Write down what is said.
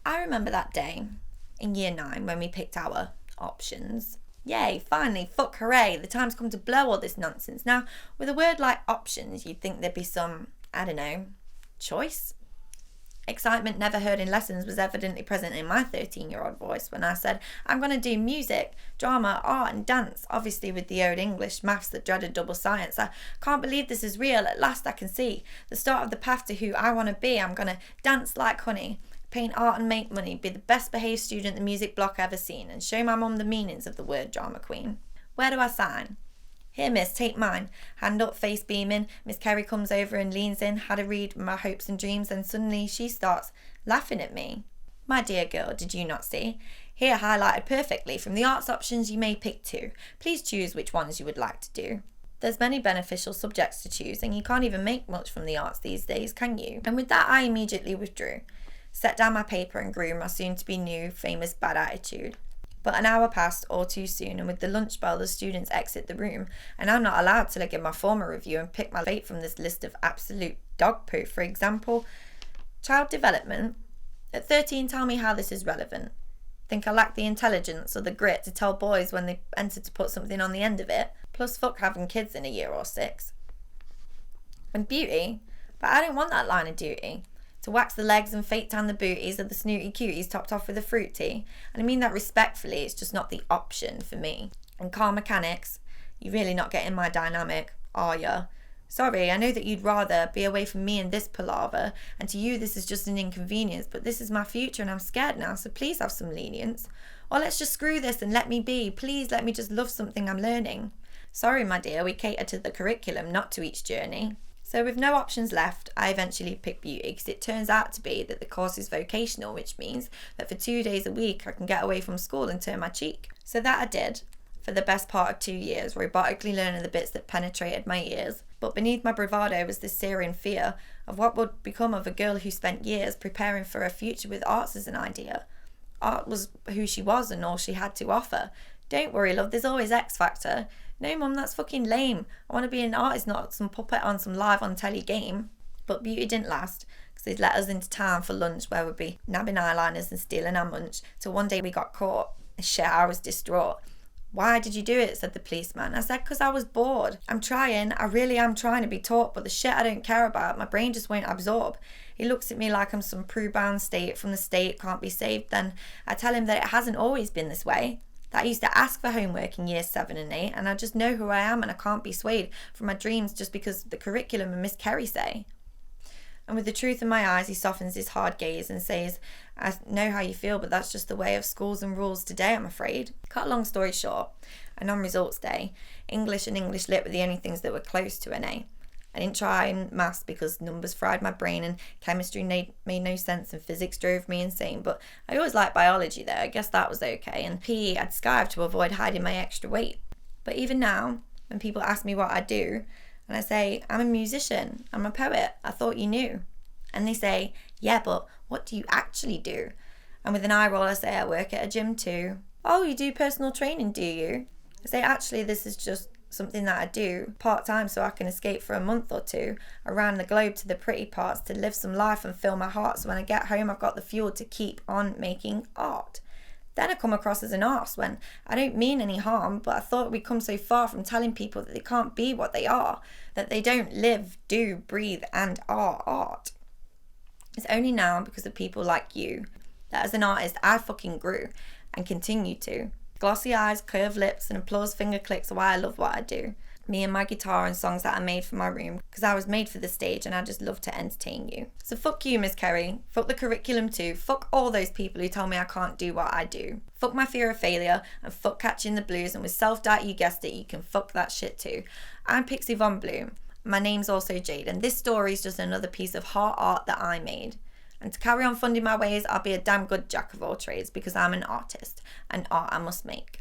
I remember that day in year 9 when we picked our options. Yay, finally, fuck hooray, the time's come to blow all this nonsense. Now, with a word like options, you'd think there'd be some, I don't know, choice? Excitement never heard in lessons was evidently present in my 13-year-old voice when I said, I'm going to do music, drama, art and dance, obviously with the old English, maths that dreaded double science. I can't believe this is real, at last I can see the start of the path to who I want to be. I'm going to dance like honey, paint art and make money, be the best behaved student the music block ever seen, and show my mum the meanings of the word drama queen. Where do I sign? Here, miss, take mine. Hand up, face beaming. Miss Kerry comes over and leans in, had a read my hopes and dreams, and suddenly she starts laughing at me. My dear girl, did you not see? Here highlighted perfectly. From the arts options, you may pick 2. Please choose which ones you would like to do. There's many beneficial subjects to choose, and you can't even make much from the arts these days, can you? And with that, I immediately withdrew, set down my paper and grew my soon-to-be new famous bad attitude. But an hour passed all too soon, and with the lunch bell the students exit the room, and I'm not allowed to give my formal review and pick my fate from this list of absolute dog poo. For example, child development. At 13, tell me how this is relevant. Think I lack the intelligence or the grit to tell boys when they enter to put something on the end of it? Plus fuck having kids in a year or 6. And beauty? But I don't want that line of duty. To wax the legs and fake tan the booties of the snooty cuties topped off with a fruit tea. And I mean that respectfully, it's just not the option for me. And car mechanics, you're really not getting my dynamic, are ya? Sorry, I know that you'd rather be away from me and this palaver, and to you this is just an inconvenience, but this is my future and I'm scared now, so please have some lenience. Or let's just screw this and let me be. Please let me just love something I'm learning. Sorry, my dear, we cater to the curriculum, not to each journey. So with no options left, I eventually picked beauty because it turns out to be that the course is vocational, which means that for 2 days a week I can get away from school and turn my cheek. So that I did for the best part of 2 years, robotically learning the bits that penetrated my ears. But beneath my bravado was this searing fear of what would become of a girl who spent years preparing for a future with arts as an idea. Art was who she was and all she had to offer. Don't worry, love, there's always X Factor. No, mum, that's fucking lame. I want to be an artist, not some puppet on some live on telly game. But beauty didn't last, because they'd let us into town for lunch where we'd be nabbing eyeliners and stealing our munch, till one day we got caught. Shit, I was distraught. Why did you do it? Said the policeman. I said, because I was bored. I really am trying to be taught, but the shit I don't care about, my brain just won't absorb. He looks at me like I'm some Prue-bound state from the state can't be saved. Then I tell him that it hasn't always been this way. That I used to ask for homework in years 7 and 8, and I just know who I am and I can't be swayed from my dreams just because the curriculum and Miss Kerry say. And with the truth in my eyes, he softens his hard gaze and says, I know how you feel, but that's just the way of schools and rules today, I'm afraid. Cut a long story short, and on results day, English and English Lit were the only things that were close to an A. I didn't try in maths because numbers fried my brain and chemistry made no sense and physics drove me insane, but I always liked biology though, I guess that was okay, and PE I'd skive to avoid hiding my extra weight. But even now, when people ask me what I do, and I say, I'm a musician, I'm a poet, I thought you knew. And they say, yeah, but what do you actually do? And with an eye roll I say, I work at a gym too. Oh, you do personal training, do you? I say, actually this is just something that I do part-time so I can escape for a month or 2 around the globe to the pretty parts to live some life and fill my heart, so when I get home I've got the fuel to keep on making art. Then I come across as an arse when I don't mean any harm, but I thought we'd come so far from telling people that they can't be what they are, that they don't live, do, breathe and are art. It's only now because of people like you that as an artist I fucking grew and continue to. Glossy eyes, curved lips and applause finger clicks are why I love what I do. Me and my guitar and songs that I made for my room, because I was made for the stage and I just love to entertain you. So fuck you, Miss Kerry. Fuck the curriculum too. Fuck all those people who tell me I can't do what I do. Fuck my fear of failure and fuck catching the blues, and with self-doubt, you guessed it, you can fuck that shit too. I'm Pixie Von Bloom. My name's also Jade, and this story is just another piece of heart art that I made. And to carry on funding my ways, I'll be a damn good jack of all trades because I'm an artist, and art I must make.